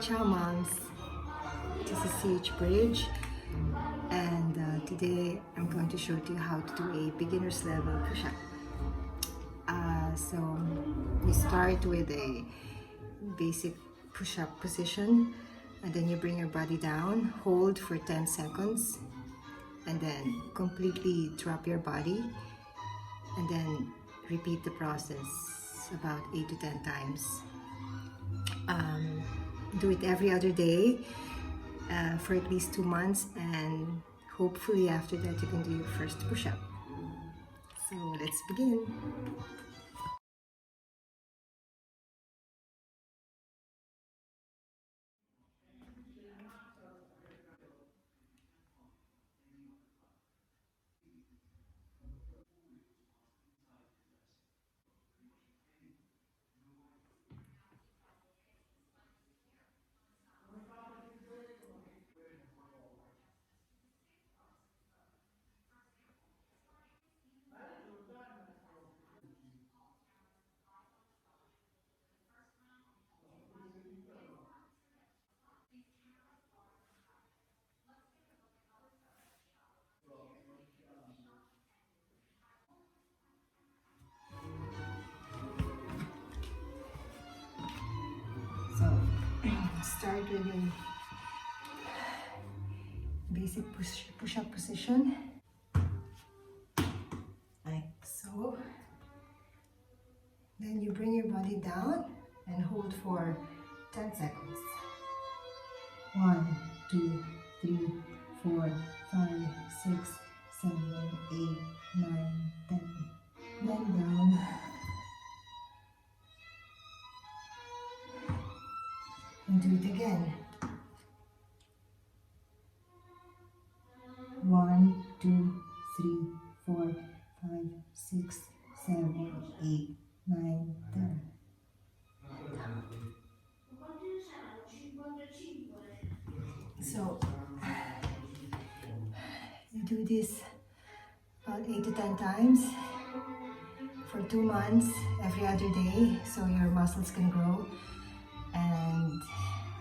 Ciao moms, this is CH Bridge, and today I'm going to show you how to do a beginner's level push-up. So you start with a basic push-up position, and then you bring your body down, hold for 10 seconds, and then completely drop your body, and then repeat the process about 8 to 10 times. Do it every other day for at least 2 months, and hopefully after that you can do your first push-up. So let's begin. So start with a basic push-up position, like so. Then you bring your body down and hold for 10 seconds. 1, 2, 3, 4, 5, 6, 7, 8, 9, 10. Then down. And do it again. 1, 2, 3, 4, 5, 6, 7, 8, 9, 10. So you do this about 8 to 10 times for 2 months, every other day, so your muscles can grow, and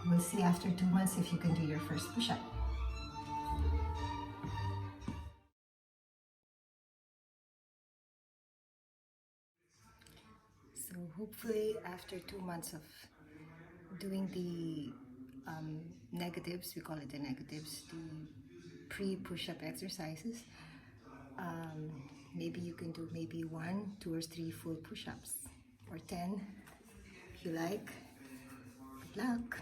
we'll see after 2 months if you can do your first push-up. So hopefully after 2 months of doing the negatives, we call it the negatives, the pre-push-up exercises, maybe you can do maybe 1, 2, or 3 full push-ups, or 10 if you like. Good luck!